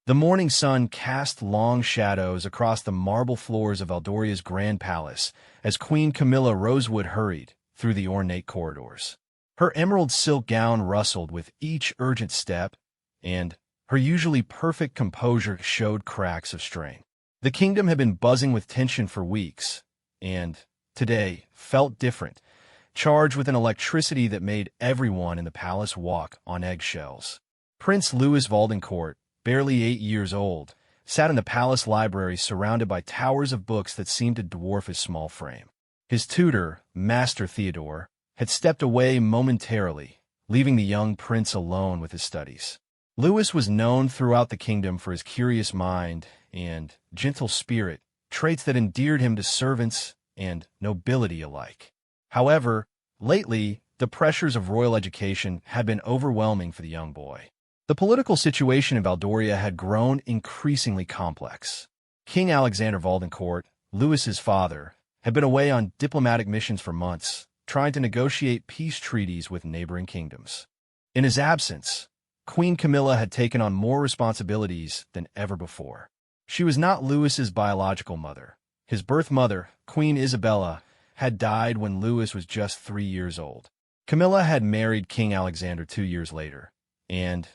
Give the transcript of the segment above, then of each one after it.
The morning sun cast long shadows across the marble floors of Eldoria's grand palace as Queen Camilla Rosewood hurried through the ornate corridors. Her emerald silk gown rustled with each urgent step, and her usually perfect composure showed cracks of strain. The kingdom had been buzzing with tension for weeks, and today felt different, charged with an electricity that made everyone in the palace walk on eggshells. Prince Louis Valdencourt, barely 8 years old, sat in the palace library surrounded by towers of books that seemed to dwarf his small frame. His tutor, Master Theodore, had stepped away momentarily, leaving the young prince alone with his studies. Louis was known throughout the kingdom for his curious mind and gentle spirit, traits that endeared him to servants and nobility alike. However, lately, the pressures of royal education had been overwhelming for the young boy. The political situation in Valdoria had grown increasingly complex. King Alexander Valdencourt, Louis's father, had been away on diplomatic missions for months, trying to negotiate peace treaties with neighboring kingdoms. In his absence, Queen Camilla had taken on more responsibilities than ever before. She was not Louis's biological mother. His birth mother, Queen Isabella, had died when Louis was just 3 years old. Camilla had married King Alexander 2 years later, and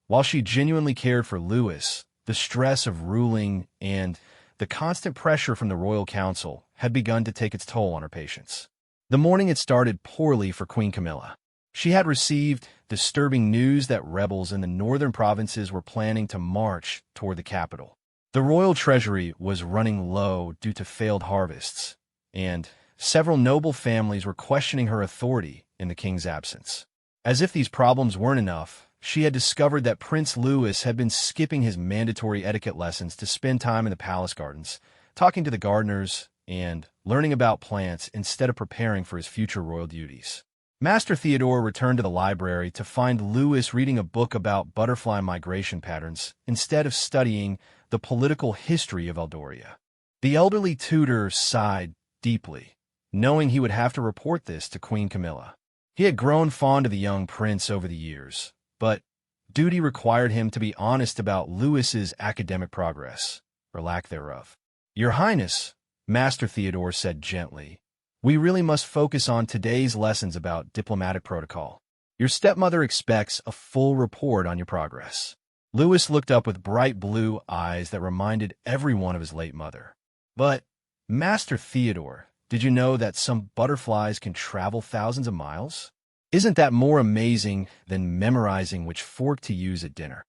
while she genuinely cared for Louis, the stress of ruling and the constant pressure from the royal council had begun to take its toll on her patience. The morning had started poorly for Queen Camilla. She had received disturbing news that rebels in the northern provinces were planning to march toward the capital. The royal treasury was running low due to failed harvests, and several noble families were questioning her authority in the king's absence. As if these problems weren't enough, she had discovered that Prince Louis had been skipping his mandatory etiquette lessons to spend time in the palace gardens, talking to the gardeners and learning about plants instead of preparing for his future royal duties. Master Theodore returned to the library to find Louis reading a book about butterfly migration patterns instead of studying the political history of Eldoria. The elderly tutor sighed deeply, knowing he would have to report this to Queen Camilla. He had grown fond of the young prince over the years, but duty required him to be honest about Louis's academic progress, or lack thereof. "Your Highness," Master Theodore said gently, "we really must focus on today's lessons about diplomatic protocol. Your stepmother expects a full report on your progress." Louis looked up with bright blue eyes that reminded everyone of his late mother. "But, Master Theodore, did you know that some butterflies can travel thousands of miles? Isn't that more amazing than memorizing which fork to use at dinner?"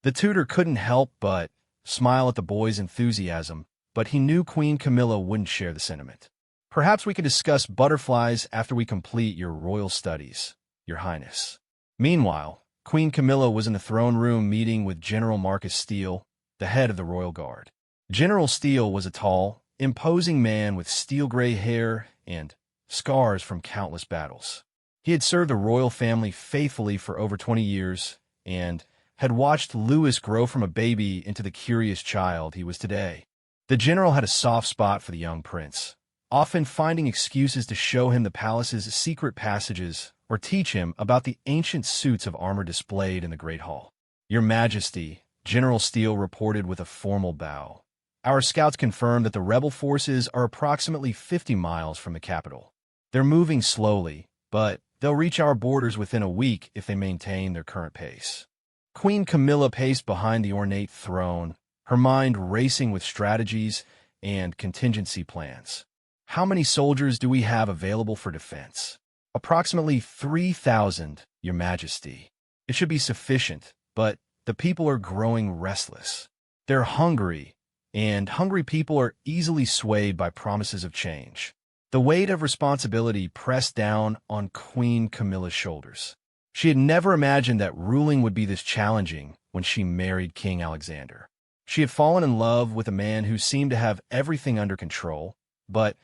The tutor couldn't help but smile at the boy's enthusiasm, but he knew Queen Camilla wouldn't share the sentiment. "Perhaps we could discuss butterflies after we complete your royal studies, Your Highness." Meanwhile, Queen Camilla was in the throne room meeting with General Marcus Steele, the head of the Royal Guard. General Steele was a tall, imposing man with steel-gray hair and scars from countless battles. He had served the royal family faithfully for over 20 years and had watched Louis grow from a baby into the curious child he was today. The general had a soft spot for the young prince, often finding excuses to show him the palace's secret passages or teach him about the ancient suits of armor displayed in the Great Hall. "Your Majesty," General Steele reported with a formal bow, "our scouts confirm that the rebel forces are approximately 50 miles from the capital. They're moving slowly, but they'll reach our borders within a week if they maintain their current pace." Queen Camilla paced behind the ornate throne, her mind racing with strategies and contingency plans. "How many soldiers do we have available for defense?" "Approximately 3,000, Your Majesty. It should be sufficient, but the people are growing restless. They're hungry, and hungry people are easily swayed by promises of change." The weight of responsibility pressed down on Queen Camilla's shoulders. She had never imagined that ruling would be this challenging when she married King Alexander. She had fallen in love with a man who seemed to have everything under control, but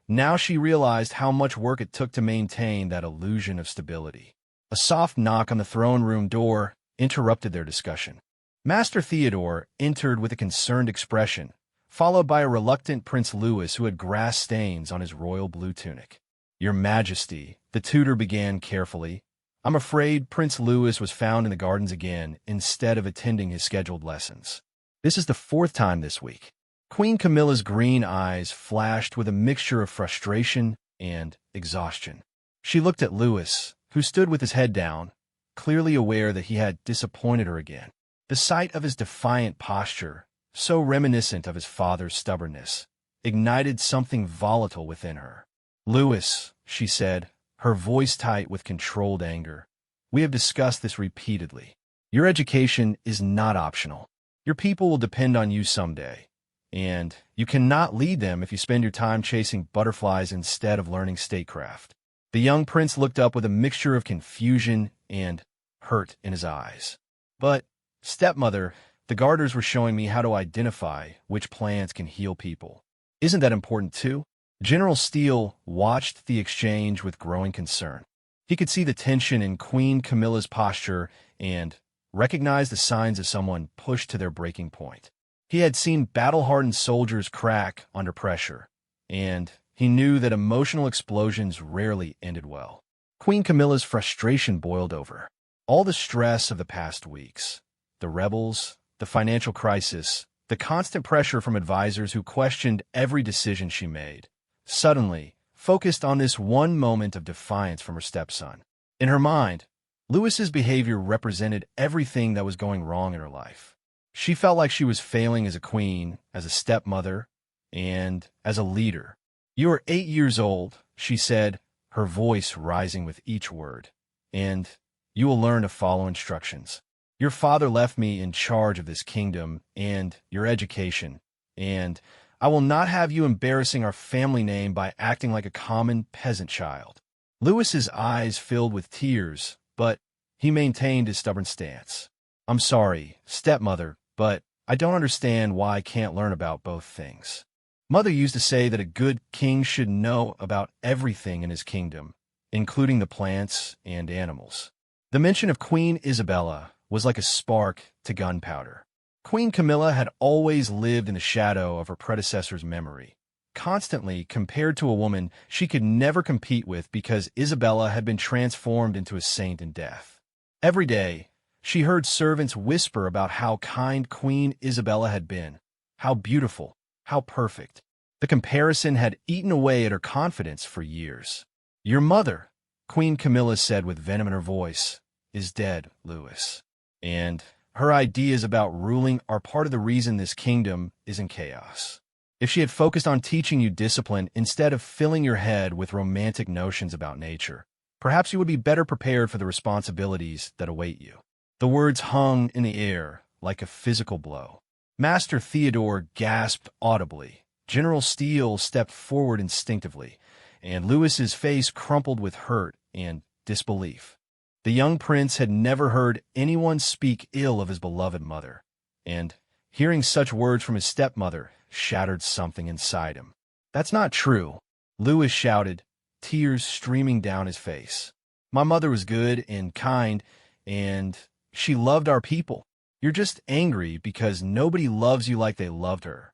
now she realized how much work it took to maintain that illusion of stability. A soft knock on the throne room door interrupted their discussion. Master Theodore entered with a concerned expression, followed by a reluctant Prince Louis who had grass stains on his royal blue tunic. "Your Majesty," the tutor began carefully, "I'm afraid Prince Louis was found in the gardens again instead of attending his scheduled lessons." This is the fourth time this week. Queen Camilla's green eyes flashed with a mixture of frustration and exhaustion. She looked at Louis, who stood with his head down, clearly aware that he had disappointed her again. The sight of his defiant posture, so reminiscent of his father's stubbornness, ignited something volatile within her. "Louis," she said, her voice tight with controlled anger, "we have discussed this repeatedly. Your education is not optional. Your people will depend on you someday, and you cannot lead them if you spend your time chasing butterflies instead of learning statecraft." The young prince looked up with a mixture of confusion and hurt in his eyes. "But, stepmother, the garters were showing me how to identify which plants can heal people. Isn't that important too?" General Steele watched the exchange with growing concern. He could see the tension in Queen Camilla's posture and recognized the signs of someone pushed to their breaking point. He had seen battle-hardened soldiers crack under pressure, and he knew that emotional explosions rarely ended well. Queen Camilla's frustration boiled over. All the stress of the past weeks, the rebels, the financial crisis, the constant pressure from advisors who questioned every decision she made, suddenly focused on this one moment of defiance from her stepson. In her mind, Louis's behavior represented everything that was going wrong in her life. She felt like she was failing as a queen, as a stepmother, and as a leader. "You are 8 years old," she said, her voice rising with each word, "and you will learn to follow instructions. Your father left me in charge of this kingdom and your education, and I will not have you embarrassing our family name by acting like a common peasant child." Louis's eyes filled with tears, but he maintained his stubborn stance. "I'm sorry, stepmother, but I don't understand why I can't learn about both things. Mother used to say that a good king should know about everything in his kingdom, including the plants and animals." The mention of Queen Isabella was like a spark to gunpowder. Queen Camilla had always lived in the shadow of her predecessor's memory, constantly compared to a woman she could never compete with because Isabella had been transformed into a saint in death. Every day, she heard servants whisper about how kind Queen Isabella had been, how beautiful, how perfect. The comparison had eaten away at her confidence for years. "Your mother," Queen Camilla said with venom in her voice, "is dead, Louis. And her ideas about ruling are part of the reason this kingdom is in chaos. If she had focused on teaching you discipline instead of filling your head with romantic notions about nature, perhaps you would be better prepared for the responsibilities that await you." The words hung in the air like a physical blow. Master Theodore gasped audibly. General Steele stepped forward instinctively, and Louis's face crumpled with hurt and disbelief. The young prince had never heard anyone speak ill of his beloved mother, and hearing such words from his stepmother shattered something inside him. "That's not true," Louis shouted, tears streaming down his face. "My mother was good and kind, and she loved our people. You're just angry because nobody loves you like they loved her."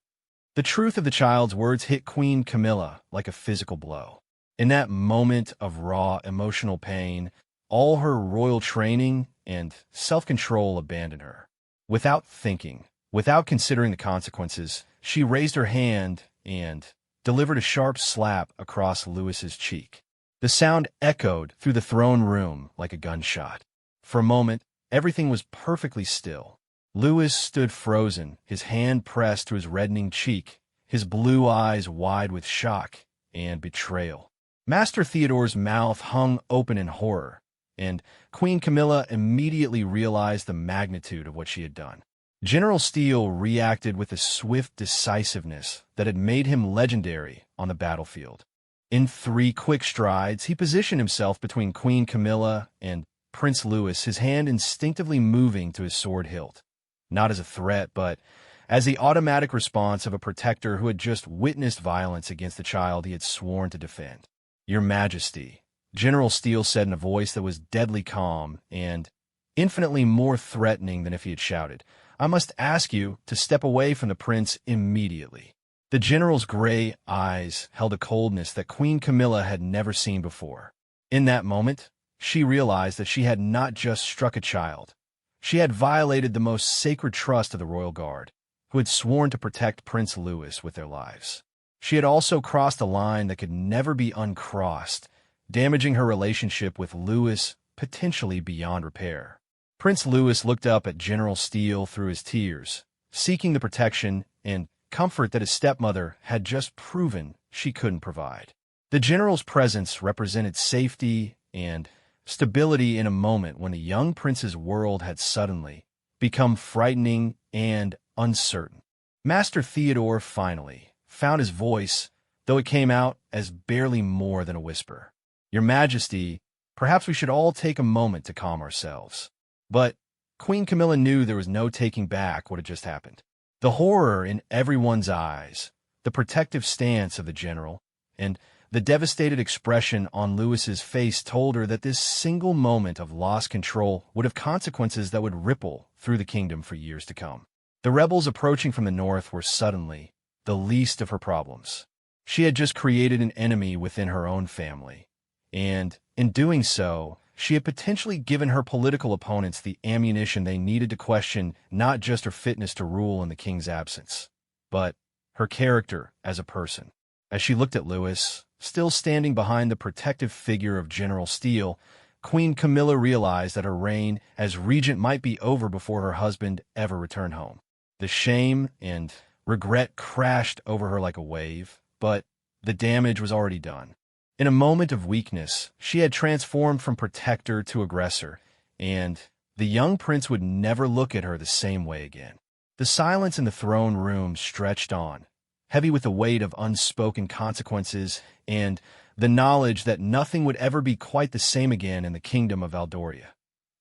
The truth of the child's words hit Queen Camilla like a physical blow. In that moment of raw emotional pain, all her royal training and self-control abandoned her. Without thinking, without considering the consequences, she raised her hand and delivered a sharp slap across Louis's cheek. The sound echoed through the throne room like a gunshot. For a moment, everything was perfectly still. Louis stood frozen, his hand pressed to his reddening cheek, his blue eyes wide with shock and betrayal. Master Theodore's mouth hung open in horror, and Queen Camilla immediately realized the magnitude of what she had done. General Steele reacted with a swift decisiveness that had made him legendary on the battlefield. In 3 quick strides, he positioned himself between Queen Camilla and Prince Louis, his hand instinctively moving to his sword hilt. Not as a threat, but as the automatic response of a protector who had just witnessed violence against the child he had sworn to defend. "Your Majesty," General Steele said in a voice that was deadly calm and infinitely more threatening than if he had shouted, "I must ask you to step away from the prince immediately." The general's gray eyes held a coldness that Queen Camilla had never seen before. In that moment, she realized that she had not just struck a child. She had violated the most sacred trust of the royal guard. who had sworn to protect Prince Louis with their lives. She had also crossed a line that could never be uncrossed, damaging her relationship with Louis potentially beyond repair. Prince Louis looked up at General Steele through his tears, seeking the protection and comfort that his stepmother had just proven she couldn't provide. The general's presence represented safety and stability in a moment when the young prince's world had suddenly become frightening and uncertain. Master Theodore finally found his voice, though it came out as barely more than a whisper. "Your Majesty, perhaps we should all take a moment to calm ourselves." But Queen Camilla knew there was no taking back what had just happened. The horror in everyone's eyes, the protective stance of the general, and the devastated expression on Louis's face told her that this single moment of lost control would have consequences that would ripple through the kingdom for years to come. The rebels approaching from the north were suddenly the least of her problems. She had just created an enemy within her own family, and in doing so, she had potentially given her political opponents the ammunition they needed to question not just her fitness to rule in the king's absence, but her character as a person. As she looked at Louis, still standing behind the protective figure of General Steele, Queen Camilla realized that her reign as regent might be over before her husband ever returned home. The shame and regret crashed over her like a wave, but the damage was already done. In a moment of weakness, she had transformed from protector to aggressor, and the young prince would never look at her the same way again. The silence in the throne room stretched on, heavy with the weight of unspoken consequences and the knowledge that nothing would ever be quite the same again in the kingdom of Valdoria.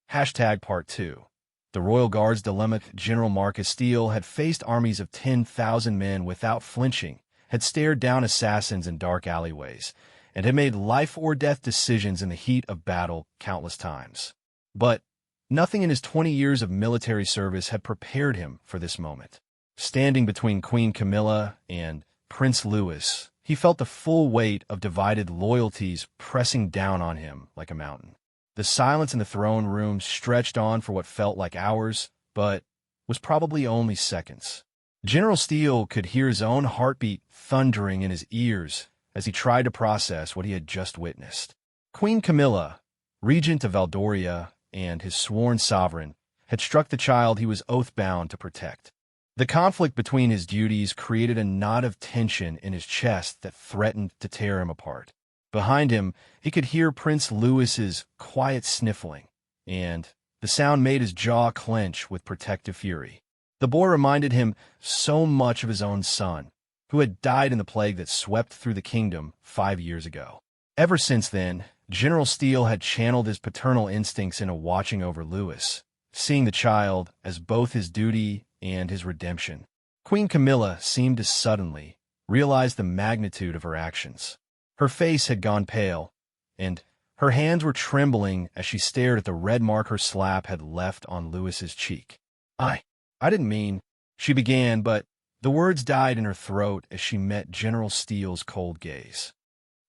Part 2. The Royal Guard's dilemma. General Marcus Steele had faced armies of 10,000 men without flinching, had stared down assassins in dark alleyways, and had made life-or-death decisions in the heat of battle countless times. But nothing in his 20 years of military service had prepared him for this moment. Standing between Queen Camilla and Prince Louis, he felt the full weight of divided loyalties pressing down on him like a mountain. The silence in the throne room stretched on for what felt like hours, but was probably only seconds. General Steele could hear his own heartbeat thundering in his ears as he tried to process what he had just witnessed. Queen Camilla, regent of Valdoria and his sworn sovereign, had struck the child he was oath-bound to protect. The conflict between his duties created a knot of tension in his chest that threatened to tear him apart. Behind him, he could hear Prince Louis's quiet sniffling, and the sound made his jaw clench with protective fury. The boy reminded him so much of his own son, who had died in the plague that swept through the kingdom 5 years ago. Ever since then, General Steele had channeled his paternal instincts into watching over Louis, seeing the child as both his duty and his redemption. Queen Camilla seemed to suddenly realize the magnitude of her actions. Her face had gone pale, and her hands were trembling as she stared at the red mark her slap had left on Louis's cheek. I didn't mean," she began, but the words died in her throat as she met General Steele's cold gaze.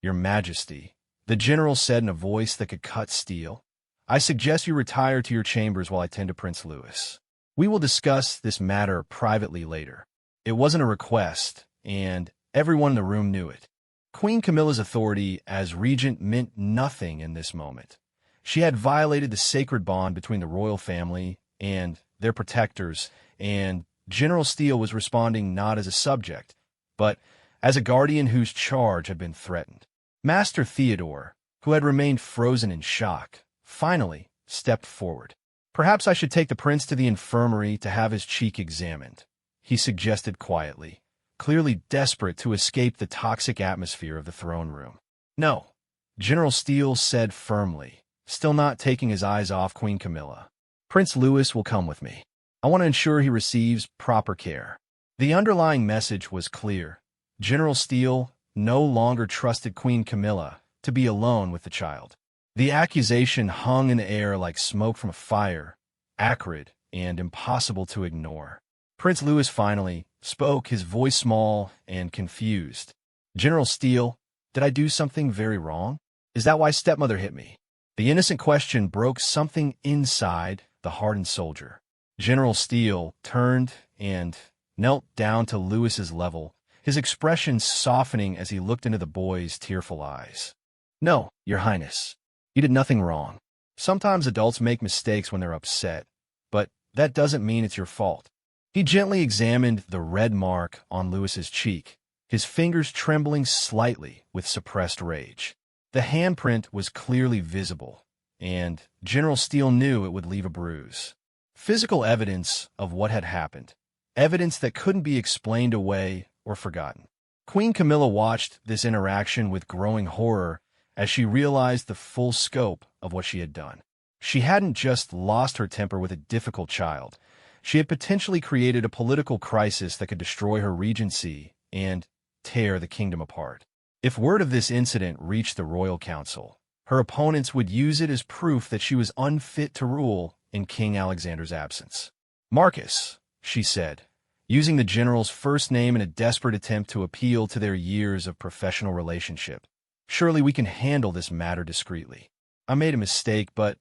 "Your Majesty," the general said in a voice that could cut steel, "I suggest you retire to your chambers while I tend to Prince Louis. We will discuss this matter privately later." It wasn't a request, and everyone in the room knew it. Queen Camilla's authority as regent meant nothing in this moment. She had violated the sacred bond between the royal family and their protectors, and General Steele was responding not as a subject, but as a guardian whose charge had been threatened. Master Theodore, who had remained frozen in shock, finally stepped forward. "Perhaps I should take the prince to the infirmary to have his cheek examined," he suggested quietly, clearly desperate to escape the toxic atmosphere of the throne room. "No," General Steele said firmly, still not taking his eyes off Queen Camilla. "Prince Louis will come with me. I want to ensure he receives proper care." The underlying message was clear. General Steele no longer trusted Queen Camilla to be alone with the child. The accusation hung in the air like smoke from a fire, acrid and impossible to ignore. Prince Louis finally spoke, his voice small and confused. "General Steele, did I do something very wrong? Is that why stepmother hit me?" The innocent question broke something inside the hardened soldier. General Steele turned, and knelt down to Louis's level, his expression softening as he looked into the boy's tearful eyes. "No, Your Highness. You did nothing wrong. Sometimes adults make mistakes when they're upset, but that doesn't mean it's your fault." He gently examined the red mark on Louis's cheek, his fingers trembling slightly with suppressed rage. The handprint was clearly visible, and General Steele knew it would leave a bruise. Physical evidence of what had happened, evidence that couldn't be explained away or forgotten. Queen Camilla watched this interaction with growing horror as she realized the full scope of what she had done. She hadn't just lost her temper with a difficult child. She had potentially created a political crisis that could destroy her regency and tear the kingdom apart. If word of this incident reached the royal council, her opponents would use it as proof that she was unfit to rule in King Alexander's absence. "Marcus," she said, using the general's first name in a desperate attempt to appeal to their years of professional relationship. "Surely we can handle this matter discreetly. I made a mistake, but...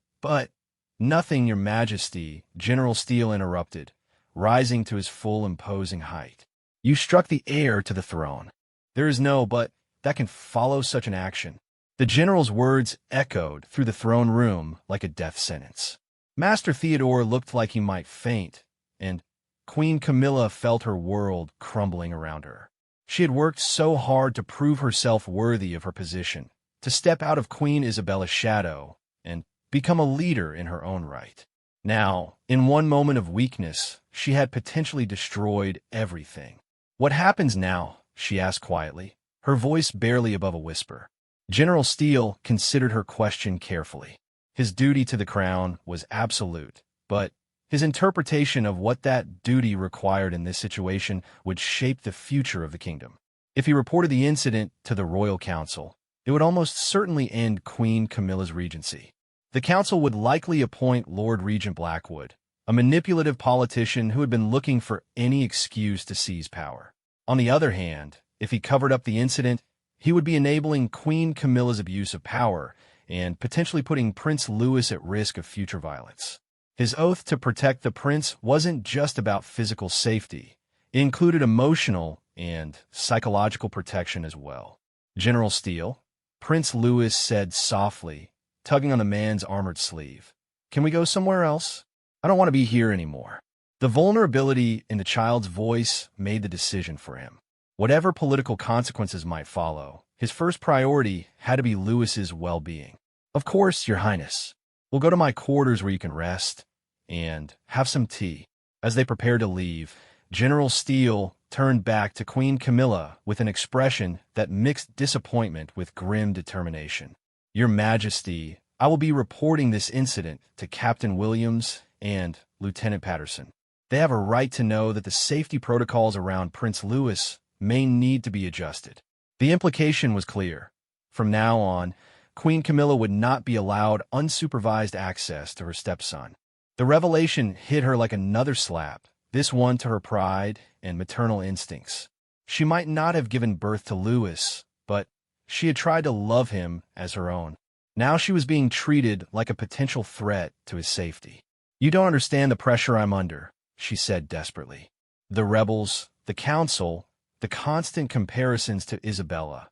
Nothing, Your Majesty," General Steele interrupted, rising to his full imposing height. "You struck the heir to the throne. There is no but that can follow such an action." The general's words echoed through the throne room like a death sentence. Master Theodore looked like he might faint, and Queen Camilla felt her world crumbling around her. She had worked so hard to prove herself worthy of her position, to step out of Queen Isabella's shadow and become a leader in her own right. Now, in one moment of weakness, she had potentially destroyed everything. "What happens now?" she asked quietly, her voice barely above a whisper. General Steele considered her question carefully. His duty to the crown was absolute, but his interpretation of what that duty required in this situation would shape the future of the kingdom. If he reported the incident to the royal council, it would almost certainly end Queen Camilla's regency. The council would likely appoint Lord Regent Blackwood, a manipulative politician who had been looking for any excuse to seize power. On the other hand, if he covered up the incident, he would be enabling Queen Camilla's abuse of power and potentially putting Prince Louis at risk of future violence. His oath to protect the prince wasn't just about physical safety. It included emotional and psychological protection as well. "General Steele," Prince Louis said softly, tugging on the man's armored sleeve, "can we go somewhere else? I don't want to be here anymore." The vulnerability in the child's voice made the decision for him. Whatever political consequences might follow, his first priority had to be Louis's well-being. "Of course, Your Highness. We'll go to my quarters where you can rest and have some tea." As they prepared to leave, General Steele turned back to Queen Camilla with an expression that mixed disappointment with grim determination. "Your Majesty, I will be reporting this incident to Captain Williams and Lieutenant Patterson. They have a right to know that the safety protocols around Prince Louis may need to be adjusted." The implication was clear. From now on, Queen Camilla would not be allowed unsupervised access to her stepson. The revelation hit her like another slap, this one to her pride and maternal instincts. She might not have given birth to Louis, but she had tried to love him as her own. Now she was being treated like a potential threat to his safety. "You don't understand the pressure I'm under," she said desperately. "The rebels, the council, the constant comparisons to Isabella.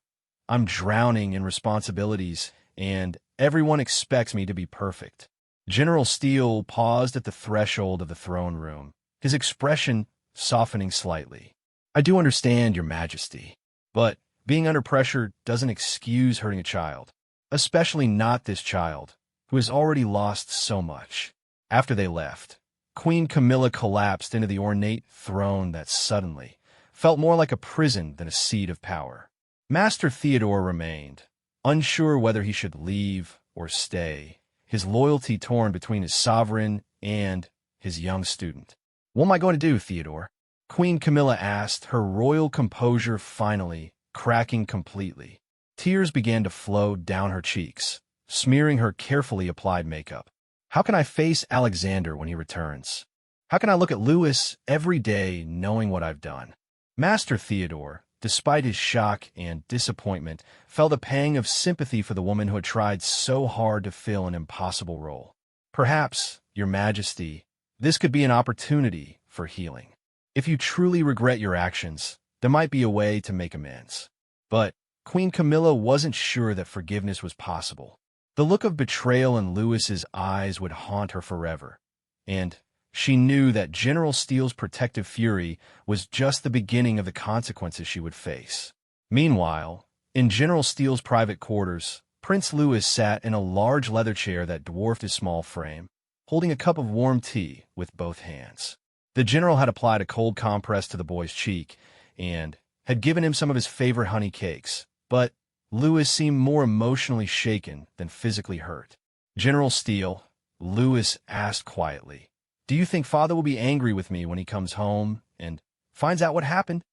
I'm drowning in responsibilities, and everyone expects me to be perfect." General Steele paused at the threshold of the throne room, his expression softening slightly. "I do understand, Your Majesty, but being under pressure doesn't excuse hurting a child, especially not this child, who has already lost so much." After they left, Queen Camilla collapsed into the ornate throne that suddenly felt more like a prison than a seat of power. Master Theodore remained, unsure whether he should leave or stay, his loyalty torn between his sovereign and his young student. "What am I going to do, Theodore?" Queen Camilla asked, her royal composure finally cracking completely. Tears began to flow down her cheeks, smearing her carefully applied makeup. "How can I face Alexander when he returns? How can I look at Louis every day knowing what I've done?" Master Theodore, despite his shock and disappointment, felt a pang of sympathy for the woman who had tried so hard to fill an impossible role. "Perhaps, Your Majesty, this could be an opportunity for healing." If you truly regret your actions, there might be a way to make amends. But Queen Camilla wasn't sure that forgiveness was possible. The look of betrayal in Louis's eyes would haunt her forever, and she knew that General Steele's protective fury was just the beginning of the consequences she would face. Meanwhile, in General Steele's private quarters, Prince Louis sat in a large leather chair that dwarfed his small frame, holding a cup of warm tea with both hands. The general had applied a cold compress to the boy's cheek and had given him some of his favorite honey cakes, but Louis seemed more emotionally shaken than physically hurt. "General Steele," Louis asked quietly, "do you think Father will be angry with me when he comes home and finds out what happened?"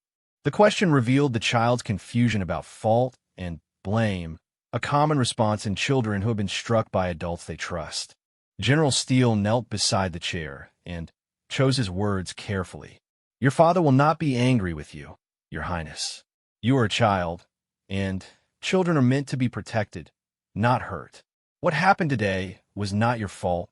The question revealed the child's confusion about fault and blame, a common response in children who have been struck by adults they trust. General Steele knelt beside the chair and chose his words carefully. "Your father will not be angry with you, Your Highness. You are a child, and children are meant to be protected, not hurt. What happened today was not your fault,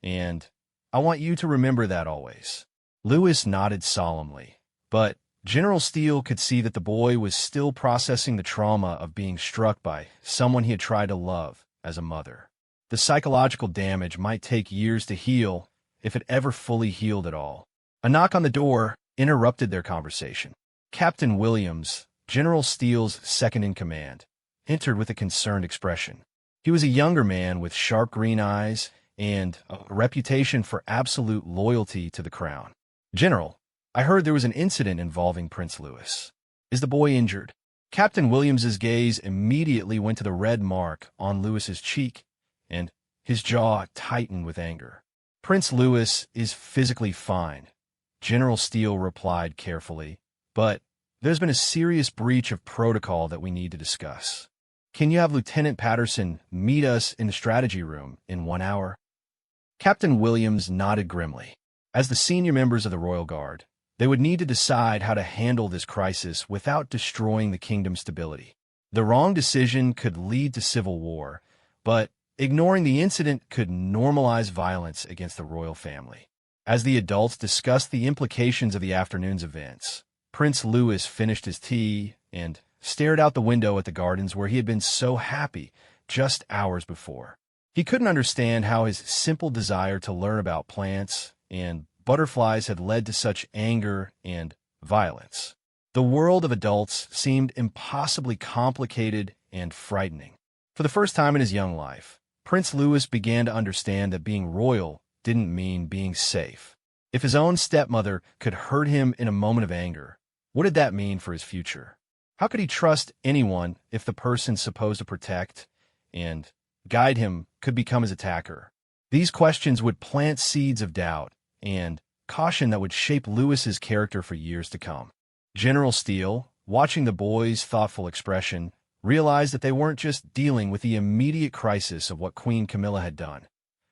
and I want you to remember that always." Louis nodded solemnly, but General Steele could see that the boy was still processing the trauma of being struck by someone he had tried to love as a mother. The psychological damage might take years to heal, if it ever fully healed at all. A knock on the door interrupted their conversation. Captain Williams, General Steele's second-in-command, entered with a concerned expression. He was a younger man with sharp green eyes and a reputation for absolute loyalty to the crown. "General, I heard there was an incident involving Prince Louis. Is the boy injured?" Captain Williams's gaze immediately went to the red mark on Louis's cheek, and his jaw tightened with anger. "Prince Louis is physically fine," General Steele replied carefully, "but there's been a serious breach of protocol that we need to discuss. Can you have Lieutenant Patterson meet us in the strategy room in 1 hour?" Captain Williams nodded grimly. As the senior members of the Royal Guard, they would need to decide how to handle this crisis without destroying the kingdom's stability. The wrong decision could lead to civil war, but ignoring the incident could normalize violence against the royal family. As the adults discussed the implications of the afternoon's events, Prince Louis finished his tea and stared out the window at the gardens where he had been so happy just hours before. He couldn't understand how his simple desire to learn about plants and butterflies had led to such anger and violence. The world of adults seemed impossibly complicated and frightening. For the first time in his young life, Prince Louis began to understand that being royal didn't mean being safe. If his own stepmother could hurt him in a moment of anger, what did that mean for his future? How could he trust anyone if the person supposed to protect and guide him could become his attacker? These questions would plant seeds of doubt and caution that would shape Louis's character for years to come. General Steele, watching the boy's thoughtful expression, realized that they weren't just dealing with the immediate crisis of what Queen Camilla had done.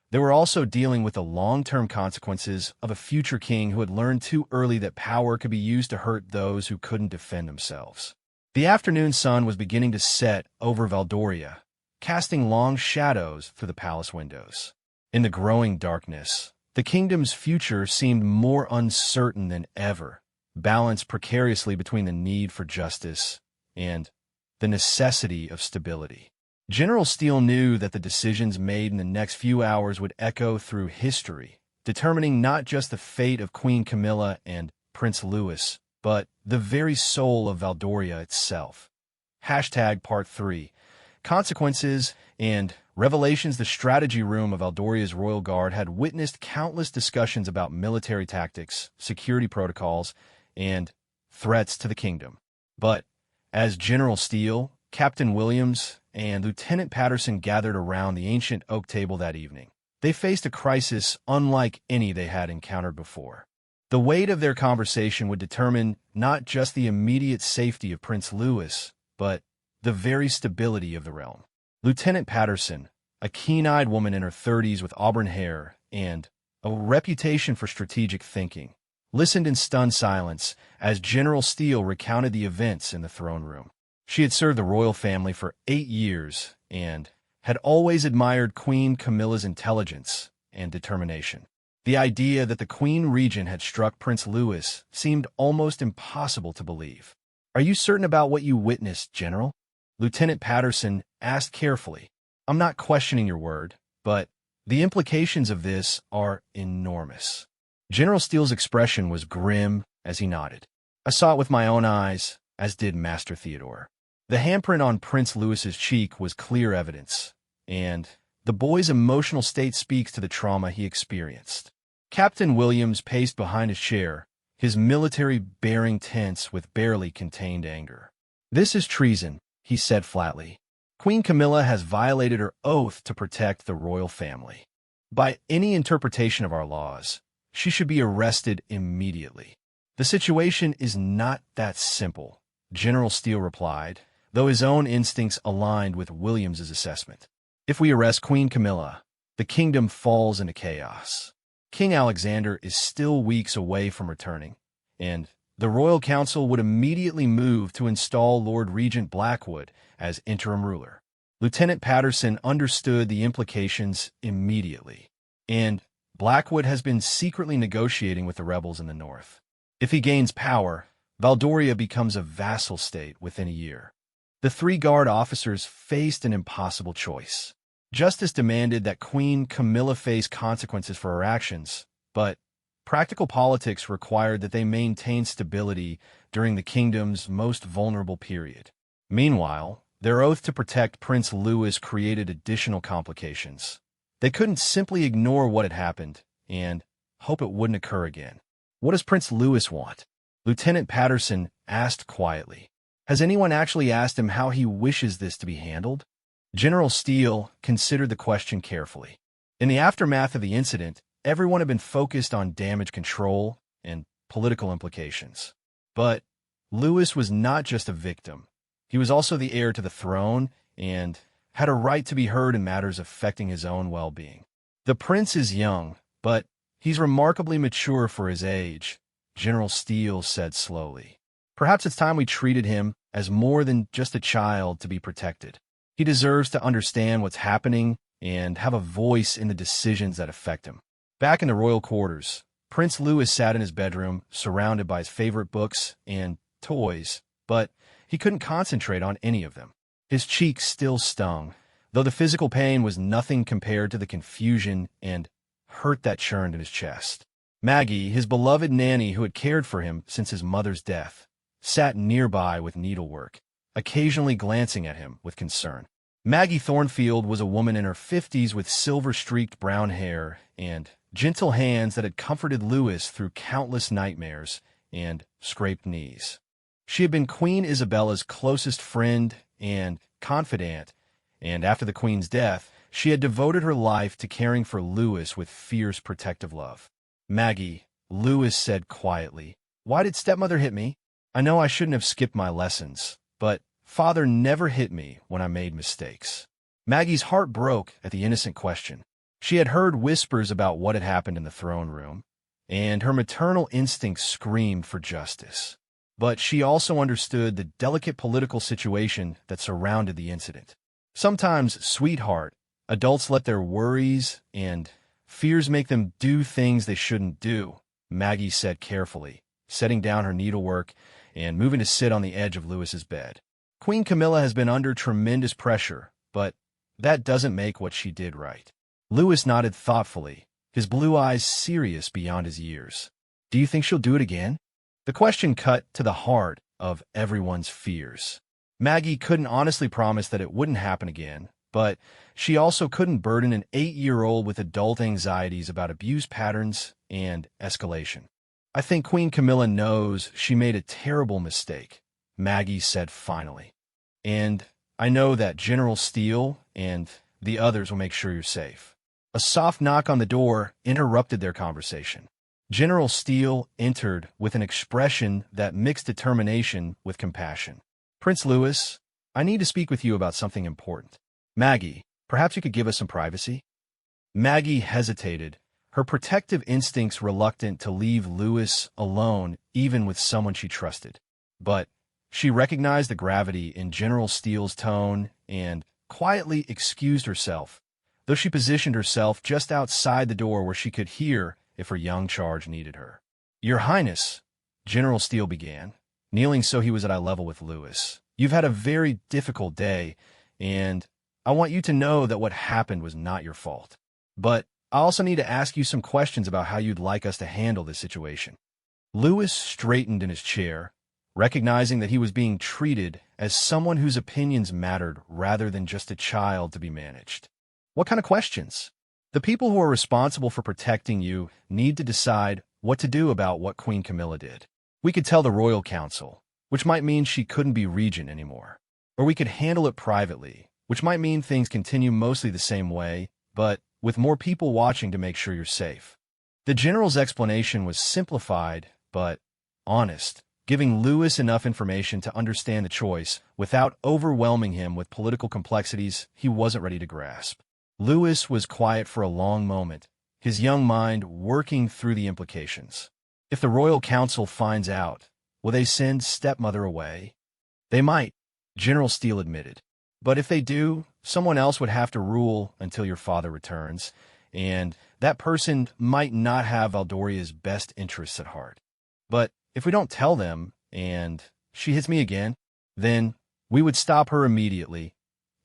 They were also dealing with the long-term consequences of a future king who had learned too early that power could be used to hurt those who couldn't defend themselves. The afternoon sun was beginning to set over Valdoria, casting long shadows through the palace windows. In the growing darkness, the kingdom's future seemed more uncertain than ever, balanced precariously between the need for justice and the necessity of stability. General Steele knew that the decisions made in the next few hours would echo through history, determining not just the fate of Queen Camilla and Prince Louis, but the very soul of Valdoria itself. Part 3. Consequences and Revelations. The strategy room of Valdoria's Royal Guard had witnessed countless discussions about military tactics, security protocols, and threats to the kingdom. But as General Steele, Captain Williams, and Lieutenant Patterson gathered around the ancient oak table that evening, they faced a crisis unlike any they had encountered before. The weight of their conversation would determine not just the immediate safety of Prince Louis, but the very stability of the realm. Lieutenant Patterson, a keen-eyed woman in her 30s with auburn hair and a reputation for strategic thinking, listened in stunned silence as General Steele recounted the events in the throne room. She had served the royal family for 8 years and had always admired Queen Camilla's intelligence and determination. The idea that the Queen Regent had struck Prince Louis seemed almost impossible to believe. "Are you certain about what you witnessed, General?" Lieutenant Patterson asked carefully. "I'm not questioning your word, but the implications of this are enormous." General Steele's expression was grim as he nodded. "I saw it with my own eyes, as did Master Theodore." The handprint on Prince Louis's cheek was clear evidence, and the boy's emotional state speaks to the trauma he experienced. Captain Williams paced behind his chair, his military bearing tense with barely contained anger. "This is treason," he said flatly. "Queen Camilla has violated her oath to protect the royal family. By any interpretation of our laws, she should be arrested immediately." "The situation is not that simple," General Steele replied, though his own instincts aligned with Williams's assessment. "If we arrest Queen Camilla, the kingdom falls into chaos. King Alexander is still weeks away from returning, and the Royal Council would immediately move to install Lord Regent Blackwood as interim ruler." Lieutenant Patterson understood the implications immediately, and Blackwood has been secretly negotiating with the rebels in the north. If he gains power, Valdoria becomes a vassal state within a year. The three guard officers faced an impossible choice. Justice demanded that Queen Camilla face consequences for her actions, but practical politics required that they maintain stability during the kingdom's most vulnerable period. Meanwhile, their oath to protect Prince Louis created additional complications. They couldn't simply ignore what had happened and hope it wouldn't occur again. "What does Prince Louis want?" Lieutenant Patterson asked quietly. "Has anyone actually asked him how he wishes this to be handled?" General Steele considered the question carefully. In the aftermath of the incident, everyone had been focused on damage control and political implications. But Louis was not just a victim. He was also the heir to the throne and had a right to be heard in matters affecting his own well-being. "The prince is young, but he's remarkably mature for his age," General Steele said slowly. "Perhaps it's time we treated him as more than just a child to be protected. He deserves to understand what's happening and have a voice in the decisions that affect him." Back in the royal quarters, Prince Louis sat in his bedroom, surrounded by his favorite books and toys, but he couldn't concentrate on any of them. His cheeks still stung, though the physical pain was nothing compared to the confusion and hurt that churned in his chest. Maggie, his beloved nanny who had cared for him since his mother's death, sat nearby with needlework, occasionally glancing at him with concern. Maggie Thornfield was a woman in her 50s with silver-streaked brown hair and gentle hands that had comforted Louis through countless nightmares and scraped knees. She had been Queen Isabella's closest friend and confidant, and after the Queen's death, she had devoted her life to caring for Louis with fierce protective love. "Maggie," Louis said quietly, "why did stepmother hit me? I know I shouldn't have skipped my lessons, but Father never hit me when I made mistakes." Maggie's heart broke at the innocent question. She had heard whispers about what had happened in the throne room, and her maternal instincts screamed for justice. But she also understood the delicate political situation that surrounded the incident. "Sometimes, sweetheart, adults let their worries and fears make them do things they shouldn't do," Maggie said carefully, setting down her needlework and moving to sit on the edge of Louis's bed. "Queen Camilla has been under tremendous pressure, but that doesn't make what she did right." Louis nodded thoughtfully, his blue eyes serious beyond his years. "Do you think she'll do it again?" The question cut to the heart of everyone's fears. Maggie couldn't honestly promise that it wouldn't happen again, but she also couldn't burden an 8-year-old with adult anxieties about abuse patterns and escalation. "I think Queen Camilla knows she made a terrible mistake," Maggie said finally. "And I know that General Steele and the others will make sure you're safe." A soft knock on the door interrupted their conversation. General Steele entered with an expression that mixed determination with compassion. "Prince Louis, I need to speak with you about something important." "Maggie, perhaps you could give us some privacy?" Maggie hesitated, her protective instincts reluctant to leave Louis alone even with someone she trusted. But she recognized the gravity in General Steele's tone and quietly excused herself, though she positioned herself just outside the door where she could hear if her young charge needed her. "Your Highness," General Steele began, kneeling so he was at eye level with Lewis, "you've had a very difficult day, and I want you to know that what happened was not your fault. But I also need to ask you some questions about how you'd like us to handle this situation." Lewis straightened in his chair, recognizing that he was being treated as someone whose opinions mattered rather than just a child to be managed. "What kind of questions?" "The people who are responsible for protecting you need to decide what to do about what Queen Camilla did. We could tell the Royal Council, which might mean she couldn't be regent anymore. Or we could handle it privately, which might mean things continue mostly the same way, but with more people watching to make sure you're safe." The general's explanation was simplified, but honest, giving Lewis enough information to understand the choice without overwhelming him with political complexities he wasn't ready to grasp. Lewis was quiet for a long moment, his young mind working through the implications. If the Royal Council finds out, will they send stepmother away? "They might," General Steele admitted. "But if they do, someone else would have to rule until your father returns, and that person might not have Aldoria's best interests at heart. But if we don't tell them, and she hits me again, then we would stop her immediately,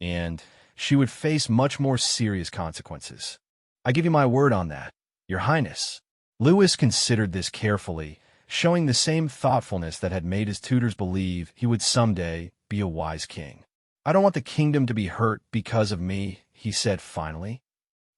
and she would face much more serious consequences. I give you my word on that, Your Highness." Lewis considered this carefully, showing the same thoughtfulness that had made his tutors believe he would someday be a wise king. "I don't want the kingdom to be hurt because of me," he said finally.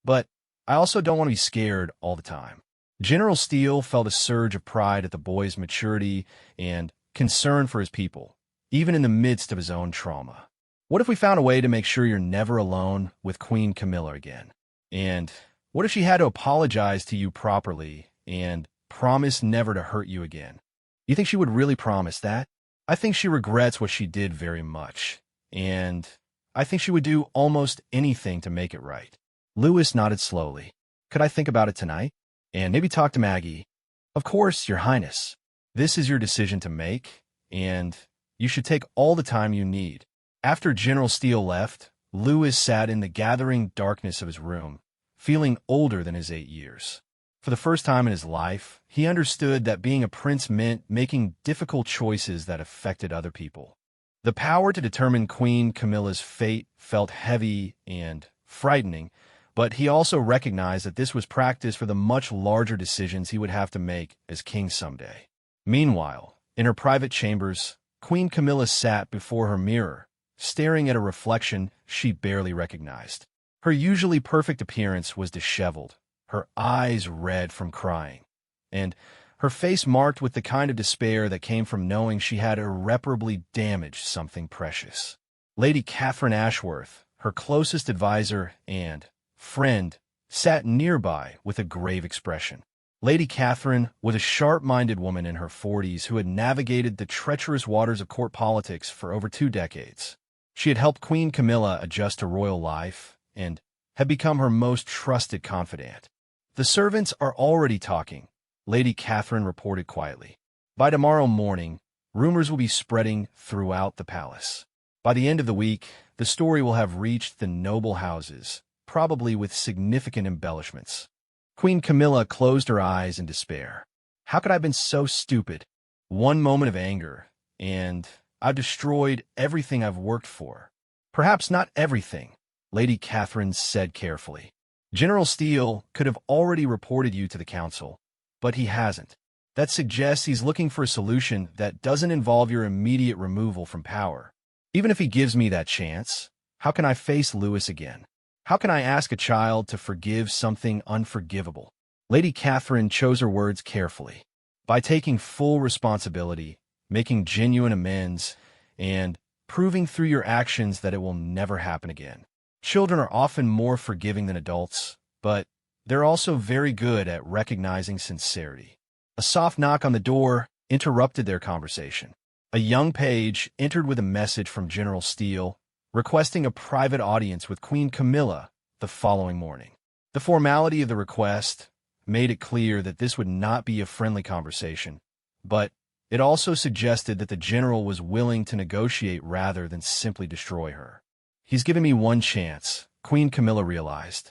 "But I also don't want to be scared all the time." General Steele felt a surge of pride at the boy's maturity and concern for his people, even in the midst of his own trauma. "What if we found a way to make sure you're never alone with Queen Camilla again? And what if she had to apologize to you properly and promise never to hurt you again? You think she would really promise that?" "I think she regrets what she did very much, and I think she would do almost anything to make it right." Lewis nodded slowly. "Could I think about it tonight? And maybe talk to Maggie?" "Of course, Your Highness. This is your decision to make, and you should take all the time you need." After General Steele left, Lewis sat in the gathering darkness of his room, feeling older than his 8 years. For the first time in his life, he understood that being a prince meant making difficult choices that affected other people. The power to determine Queen Camilla's fate felt heavy and frightening, but he also recognized that this was practice for the much larger decisions he would have to make as king someday. Meanwhile, in her private chambers, Queen Camilla sat before her mirror, staring at a reflection she barely recognized. Her usually perfect appearance was disheveled, her eyes red from crying, and her face marked with the kind of despair that came from knowing she had irreparably damaged something precious. Lady Catherine Ashworth, her closest advisor and friend, sat nearby with a grave expression. Lady Catherine was a sharp-minded woman in her 40s who had navigated the treacherous waters of court politics for over 2 decades. She had helped Queen Camilla adjust to royal life and had become her most trusted confidant. "The servants are already talking," Lady Catherine reported quietly. "By tomorrow morning, rumors will be spreading throughout the palace. By the end of the week, the story will have reached the noble houses, probably with significant embellishments." Queen Camilla closed her eyes in despair. "How could I have been so stupid? One moment of anger, and I've destroyed everything I've worked for." "Perhaps not everything," Lady Catherine said carefully. "General Steele could have already reported you to the council, but he hasn't. That suggests he's looking for a solution that doesn't involve your immediate removal from power. Even if he gives me that chance, how can I face Lewis again? How can I ask a child to forgive something unforgivable?" Lady Catherine chose her words carefully. "By taking full responsibility, making genuine amends, and proving through your actions that it will never happen again. Children are often more forgiving than adults, but they're also very good at recognizing sincerity." A soft knock on the door interrupted their conversation. A young page entered with a message from General Steele, requesting a private audience with Queen Camilla the following morning. The formality of the request made it clear that this would not be a friendly conversation, but it also suggested that the general was willing to negotiate rather than simply destroy her. "He's given me one chance," Queen Camilla realized.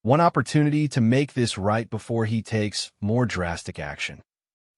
One opportunity to make this right before he takes more drastic action.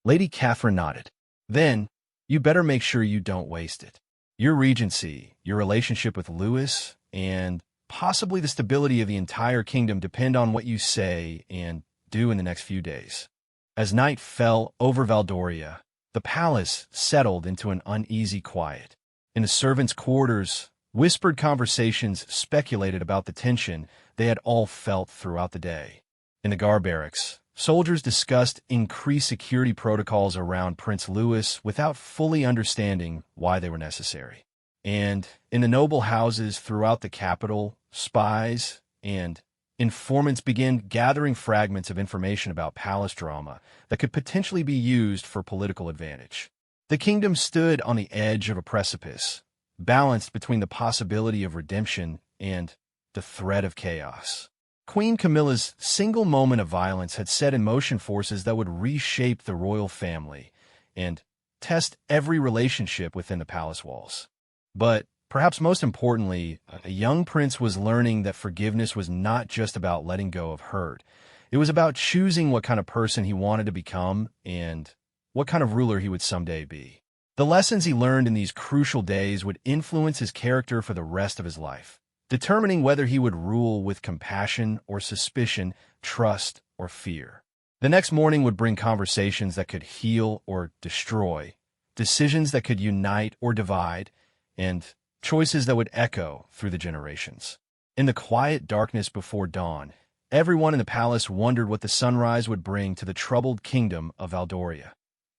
Lady Catherine nodded. Then, you better make sure you don't waste it. Your regency, your relationship with Louis, and possibly the stability of the entire kingdom depend on what you say and do in the next few days. As night fell over Valdoria, the palace settled into an uneasy quiet. In the servants' quarters, whispered conversations speculated about the tension they had all felt throughout the day. In the guard barracks, soldiers discussed increased security protocols around Prince Louis without fully understanding why they were necessary. And in the noble houses throughout the capital, spies and informants began gathering fragments of information about palace drama that could potentially be used for political advantage. The kingdom stood on the edge of a precipice, balanced between the possibility of redemption and the threat of chaos. Queen Camilla's single moment of violence had set in motion forces that would reshape the royal family and test every relationship within the palace walls. But perhaps most importantly, a young prince was learning that forgiveness was not just about letting go of hurt. It was about choosing what kind of person he wanted to become and what kind of ruler he would someday be. The lessons he learned in these crucial days would influence his character for the rest of his life, determining whether he would rule with compassion or suspicion, trust or fear. The next morning would bring conversations that could heal or destroy, decisions that could unite or divide, and choices that would echo through the generations. In the quiet darkness before dawn, everyone in the palace wondered what the sunrise would bring to the troubled kingdom of Valdoria.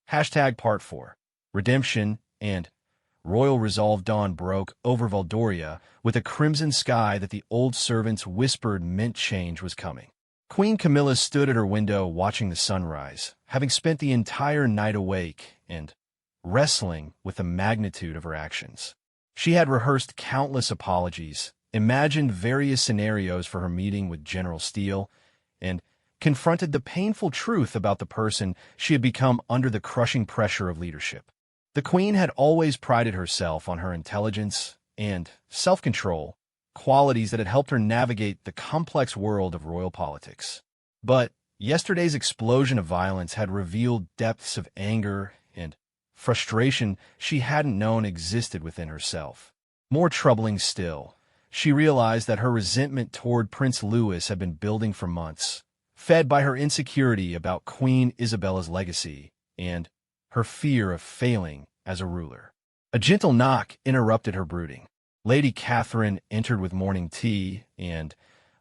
Part 4. Redemption and royal resolve. Dawn broke over Valdoria with a crimson sky that the old servants whispered meant change was coming. Queen Camilla stood at her window watching the sunrise, having spent the entire night awake and wrestling with the magnitude of her actions. She had rehearsed countless apologies, imagined various scenarios for her meeting with General Steele, and confronted the painful truth about the person she had become under the crushing pressure of leadership. The queen had always prided herself on her intelligence and self-control, qualities that had helped her navigate the complex world of royal politics. But yesterday's explosion of violence had revealed depths of anger and frustration she hadn't known existed within herself. More troubling still, she realized that her resentment toward Prince Louis had been building for months, fed by her insecurity about Queen Isabella's legacy and her fear of failing as a ruler. A gentle knock interrupted her brooding. Lady Catherine entered with morning tea and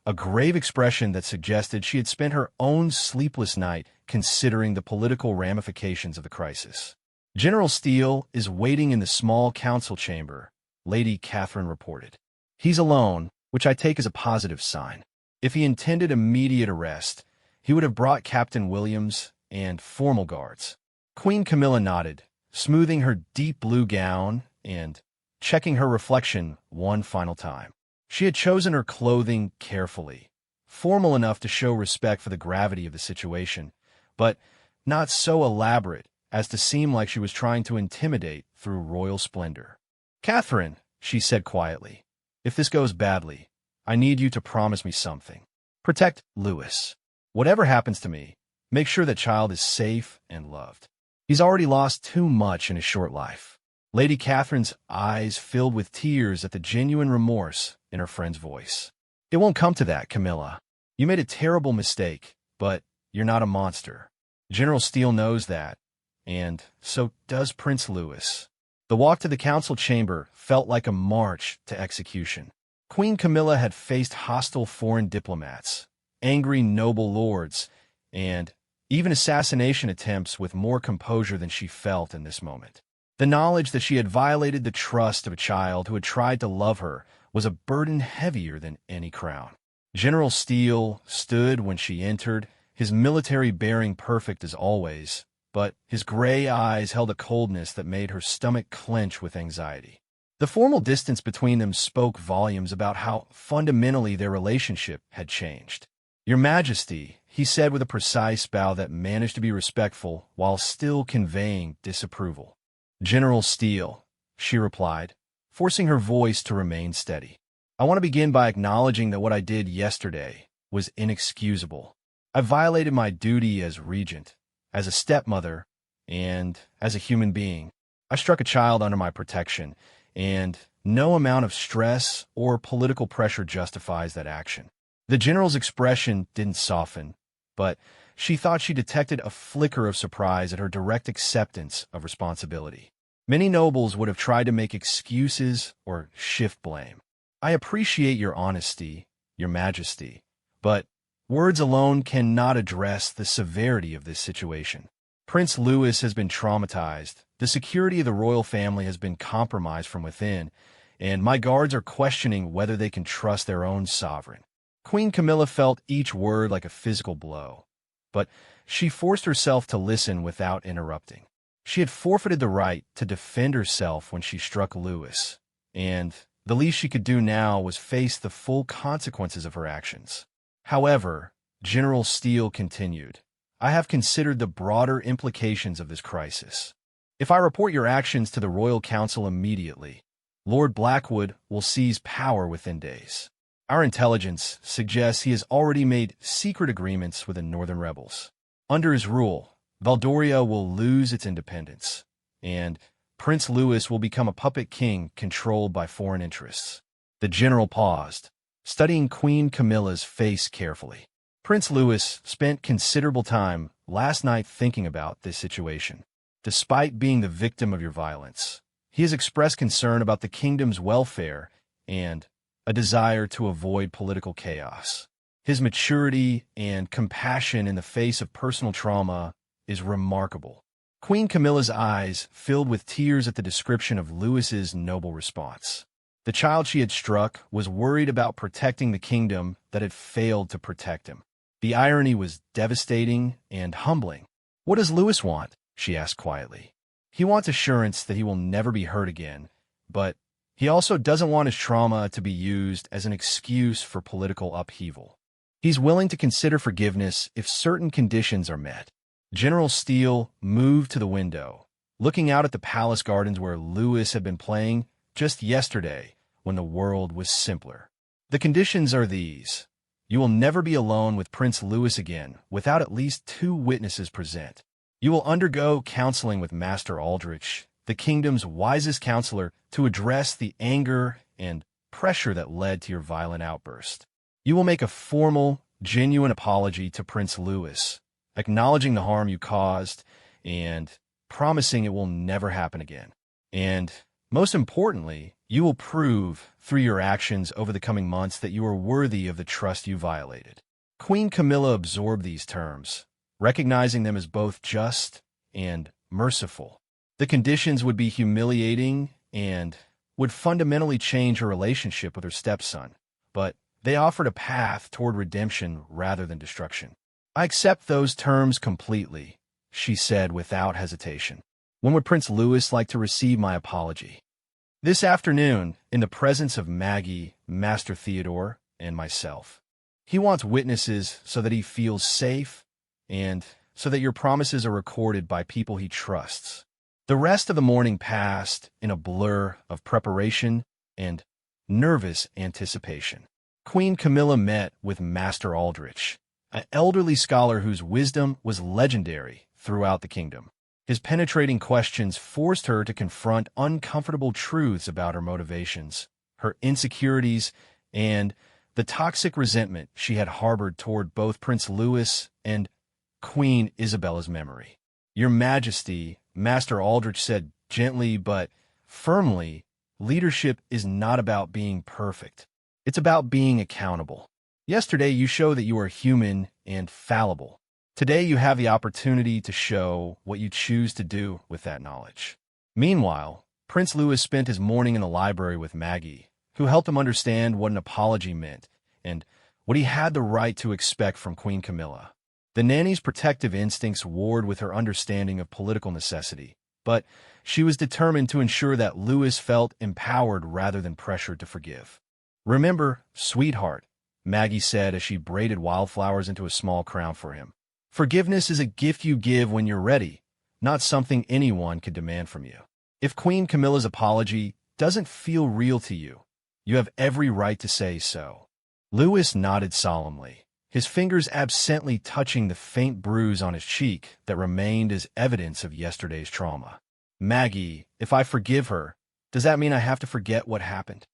a grave expression that suggested she had spent her own sleepless night considering the political ramifications of the crisis. General Steele is waiting in the small council chamber, Lady Catherine reported. He's alone, which I take as a positive sign. If he intended immediate arrest, he would have brought Captain Williams and formal guards. Queen Camilla nodded, smoothing her deep blue gown and checking her reflection one final time. She had chosen her clothing carefully, formal enough to show respect for the gravity of the situation, but not so elaborate as to seem like she was trying to intimidate through royal splendor. "Catherine," she said quietly, "if this goes badly, I need you to promise me something. Protect Louis. Whatever happens to me, make sure that child is safe and loved. He's already lost too much in his short life." Lady Catherine's eyes filled with tears at the genuine remorse in her friend's voice. "It won't come to that, Camilla. You made a terrible mistake, but you're not a monster. General Steele knows that, and so does Prince Louis." The walk to the council chamber felt like a march to execution. Queen Camilla had faced hostile foreign diplomats, angry noble lords, and even assassination attempts with more composure than she felt in this moment. The knowledge that she had violated the trust of a child who had tried to love her was a burden heavier than any crown. General Steele stood when she entered, his military bearing perfect as always, but his gray eyes held a coldness that made her stomach clench with anxiety. The formal distance between them spoke volumes about how fundamentally their relationship had changed. "Your Majesty," he said with a precise bow that managed to be respectful while still conveying disapproval. "General Steele," she replied, forcing her voice to remain steady. "I want to begin by acknowledging that what I did yesterday, was inexcusable. I violated my duty as regent, as a stepmother, and as a human being. I struck a child under my protection, and no amount of stress or political pressure justifies that action. The general's expression didn't soften, but she thought she detected a flicker of surprise at her direct acceptance of responsibility. Many nobles would have tried to make excuses or shift blame. I appreciate your honesty, your majesty, but words alone cannot address the severity of this situation. Prince Louis has been traumatized, the security of the royal family has been compromised from within, and my guards are questioning whether they can trust their own sovereign. Queen Camilla felt each word like a physical blow, but she forced herself to listen without interrupting. She had forfeited the right to defend herself when she struck Louis, and the least she could do now was face the full consequences of her actions. However, General Steele continued, I have considered the broader implications of this crisis. If I report your actions to the Royal Council immediately, Lord Blackwood will seize power within days. Our intelligence suggests he has already made secret agreements with the northern rebels. Under his rule, Valdoria will lose its independence, and Prince Louis will become a puppet king controlled by foreign interests. The general paused, studying Queen Camilla's face carefully. Prince Louis spent considerable time last night thinking about this situation. Despite being the victim of your violence, he has expressed concern about the kingdom's welfare and a desire to avoid political chaos. His maturity and compassion in the face of personal trauma is remarkable. Queen Camilla's eyes filled with tears at the description of Louis's noble response. The child she had struck was worried about protecting the kingdom that had failed to protect him. The irony was devastating and humbling. What does Louis want? She asked quietly. He wants assurance that he will never be hurt again, but he also doesn't want his trauma to be used as an excuse for political upheaval. He's willing to consider forgiveness if certain conditions are met. General Steele moved to the window, looking out at the palace gardens where Louis had been playing just yesterday when the world was simpler. The conditions are these. You will never be alone with Prince Louis again without at least 2 witnesses present. You will undergo counseling with Master Aldrich, the kingdom's wisest counselor, to address the anger and pressure that led to your violent outburst. You will make a formal, genuine apology to Prince Louis, acknowledging the harm you caused and promising it will never happen again. And most importantly, you will prove through your actions over the coming months that you are worthy of the trust you violated. Queen Camilla absorbed these terms, recognizing them as both just and merciful. The conditions would be humiliating and would fundamentally change her relationship with her stepson, but they offered a path toward redemption rather than destruction. I accept those terms completely, she said without hesitation. When would Prince Louis like to receive my apology? This afternoon, in the presence of Maggie, Master Theodore, and myself. He wants witnesses so that he feels safe and so that your promises are recorded by people he trusts. The rest of the morning passed in a blur of preparation and nervous anticipation. Queen Camilla met with Master Aldrich, an elderly scholar whose wisdom was legendary throughout the kingdom. His penetrating questions forced her to confront uncomfortable truths about her motivations, her insecurities, and the toxic resentment she had harbored toward both Prince Louis and Queen Isabella's memory. Your Majesty, Master Aldrich said gently but firmly, leadership is not about being perfect. It's about being accountable. Yesterday, you showed that you are human and fallible. Today, you have the opportunity to show what you choose to do with that knowledge. Meanwhile, Prince Louis spent his morning in the library with Maggie, who helped him understand what an apology meant and what he had the right to expect from Queen Camilla. The nanny's protective instincts warred with her understanding of political necessity, but she was determined to ensure that Louis felt empowered rather than pressured to forgive. Remember, sweetheart, Maggie said as she braided wildflowers into a small crown for him. Forgiveness is a gift you give when you're ready, not something anyone could demand from you. If Queen Camilla's apology doesn't feel real to you, you have every right to say so. Louis nodded solemnly, his fingers absently touching the faint bruise on his cheek that remained as evidence of yesterday's trauma. Maggie, if I forgive her, does that mean I have to forget what happened?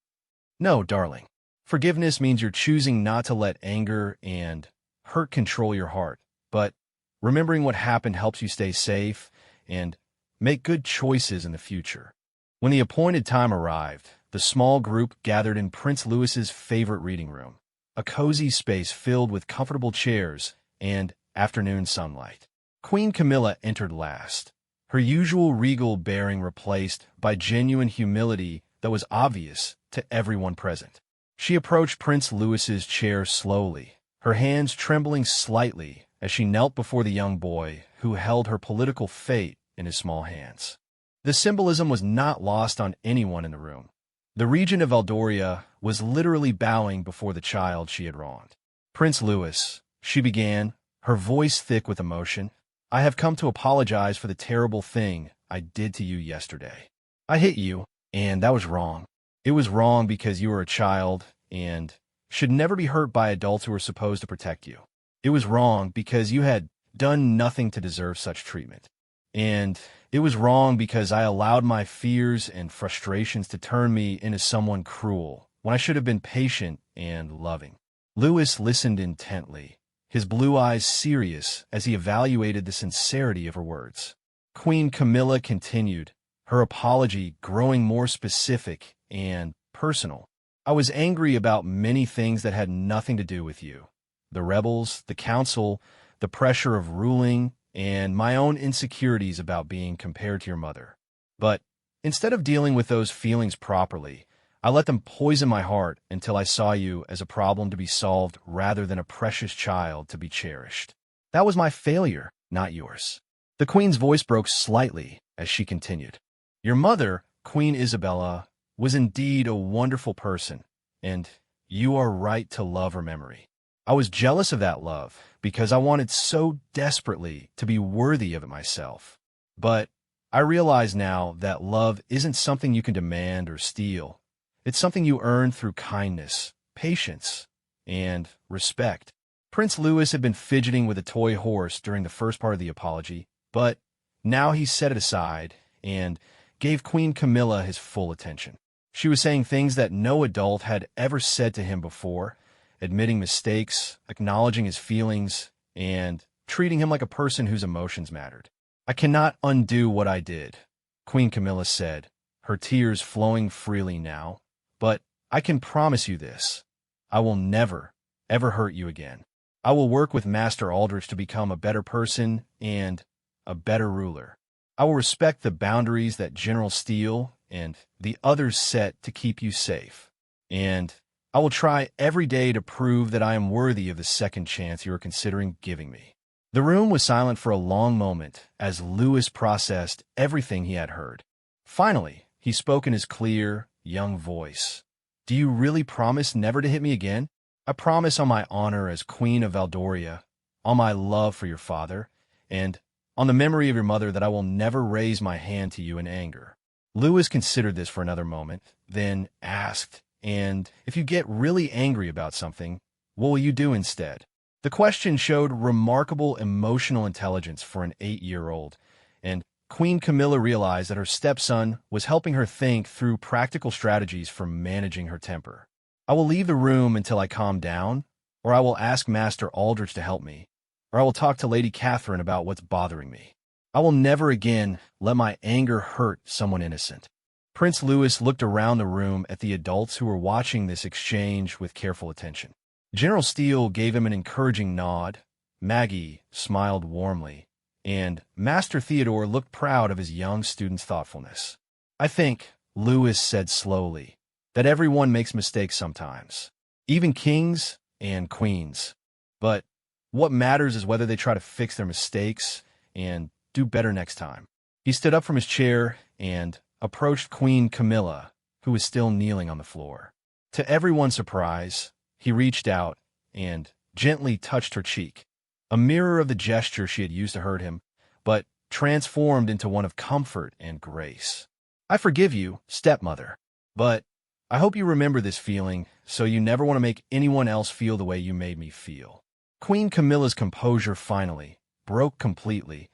No, darling. Forgiveness means you're choosing not to let anger and hurt control your heart, but remembering what happened helps you stay safe and make good choices in the future. When the appointed time arrived, the small group gathered in Prince Louis's favorite reading room, a cozy space filled with comfortable chairs and afternoon sunlight. Queen Camilla entered last, her usual regal bearing replaced by genuine humility that was obvious to everyone present. She approached Prince Louis's chair slowly, her hands trembling slightly as she knelt before the young boy who held her political fate in his small hands. The symbolism was not lost on anyone in the room. The regent of Eldoria was literally bowing before the child she had wronged. Prince Louis, she began, her voice thick with emotion, I have come to apologize for the terrible thing I did to you yesterday. I hit you, and that was wrong. It was wrong because you were a child and should never be hurt by adults who are supposed to protect you. It was wrong because you had done nothing to deserve such treatment. And it was wrong because I allowed my fears and frustrations to turn me into someone cruel, when I should have been patient and loving. Louis listened intently, his blue eyes serious as he evaluated the sincerity of her words. Queen Camilla continued, her apology growing more specific and personal. I was angry about many things that had nothing to do with you. The rebels, the council, the pressure of ruling, and my own insecurities about being compared to your mother. But instead of dealing with those feelings properly, I let them poison my heart until I saw you as a problem to be solved rather than a precious child to be cherished. That was my failure, not yours. The Queen's voice broke slightly as she continued. Your mother, Queen Isabella, was indeed a wonderful person, and you are right to love her memory. I was jealous of that love because I wanted so desperately to be worthy of it myself. But I realize now that love isn't something you can demand or steal. It's something you earn through kindness, patience, and respect. Prince Louis had been fidgeting with a toy horse during the first part of the apology, but now he set it aside and gave Queen Camilla his full attention. She was saying things that no adult had ever said to him before, admitting mistakes, acknowledging his feelings, and treating him like a person whose emotions mattered. I cannot undo what I did, Queen Camilla said, her tears flowing freely now, but I can promise you this. I will never, ever hurt you again. I will work with Master Aldrich to become a better person and a better ruler. I will respect the boundaries that General Steele and the others set to keep you safe. And I will try every day to prove that I am worthy of the second chance you are considering giving me. The room was silent for a long moment as Louis processed everything he had heard. Finally, he spoke in his clear, young voice. Do you really promise never to hit me again? I promise on my honor as Queen of Valdoria, on my love for your father, and on the memory of your mother that I will never raise my hand to you in anger. Louis considered this for another moment, then asked, and if you get really angry about something, what will you do instead? The question showed remarkable emotional intelligence for an 8-year-old, and Queen Camilla realized that her stepson was helping her think through practical strategies for managing her temper. I will leave the room until I calm down, or I will ask Master Aldrich to help me, or I will talk to Lady Catherine about what's bothering me. I will never again let my anger hurt someone innocent. Prince Louis looked around the room at the adults who were watching this exchange with careful attention. General Steele gave him an encouraging nod, Maggie smiled warmly, and Master Theodore looked proud of his young student's thoughtfulness. I think, Louis said slowly, that everyone makes mistakes sometimes, even kings and queens. But what matters is whether they try to fix their mistakes and do better next time. He stood up from his chair and approached Queen Camilla, who was still kneeling on the floor. To everyone's surprise, he reached out and gently touched her cheek, a mirror of the gesture she had used to hurt him, but transformed into one of comfort and grace. I forgive you, stepmother, but I hope you remember this feeling so you never want to make anyone else feel the way you made me feel. Queen Camilla's composure finally broke completely,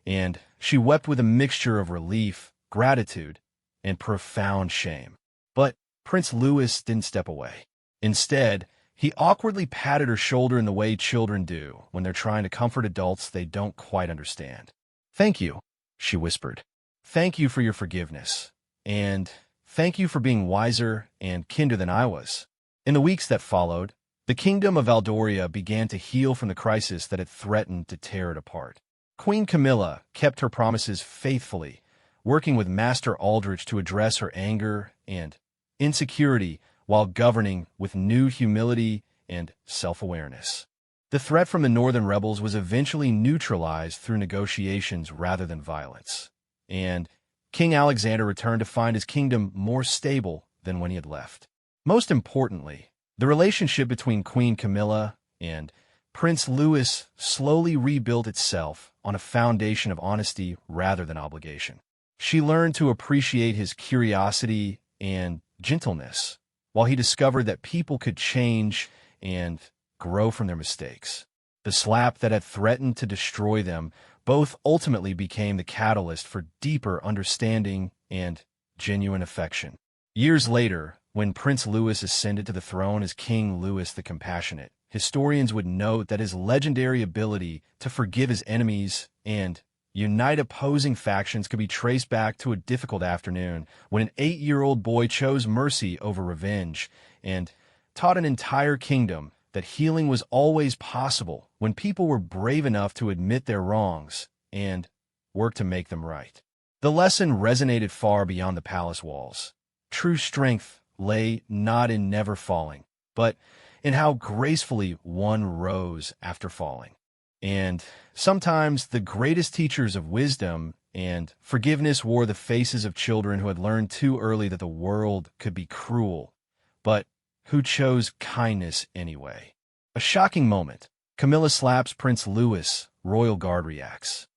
and she wept with a mixture of relief, gratitude, and profound shame. But Prince Louis didn't step away. Instead, he awkwardly patted her shoulder in the way children do when they're trying to comfort adults they don't quite understand. "Thank you," she whispered. "Thank you for your forgiveness. And thank you for being wiser and kinder than I was." In the weeks that followed, the kingdom of Aldoria began to heal from the crisis that had threatened to tear it apart. Queen Camilla kept her promises faithfully, working with Master Aldrich to address her anger and insecurity while governing with new humility and self-awareness. The threat from the northern rebels was eventually neutralized through negotiations rather than violence, and King Alexander returned to find his kingdom more stable than when he had left. Most importantly, the relationship between Queen Camilla and Prince Louis slowly rebuilt itself on a foundation of honesty rather than obligation. She learned to appreciate his curiosity and gentleness, while he discovered that people could change and grow from their mistakes. The slap that had threatened to destroy them both ultimately became the catalyst for deeper understanding and genuine affection. Years later, when Prince Louis ascended to the throne as King Louis the Compassionate, historians would note that his legendary ability to forgive his enemies and unite opposing factions could be traced back to a difficult afternoon when an 8-year-old boy chose mercy over revenge and taught an entire kingdom that healing was always possible when people were brave enough to admit their wrongs and work to make them right. The lesson resonated far beyond the palace walls. True strength lay not in never falling, but in how gracefully one rose after falling. And sometimes the greatest teachers of wisdom and forgiveness wore the faces of children who had learned too early that the world could be cruel, but who chose kindness anyway. A shocking moment. Camilla slaps Prince Louis. Royal Guard reacts.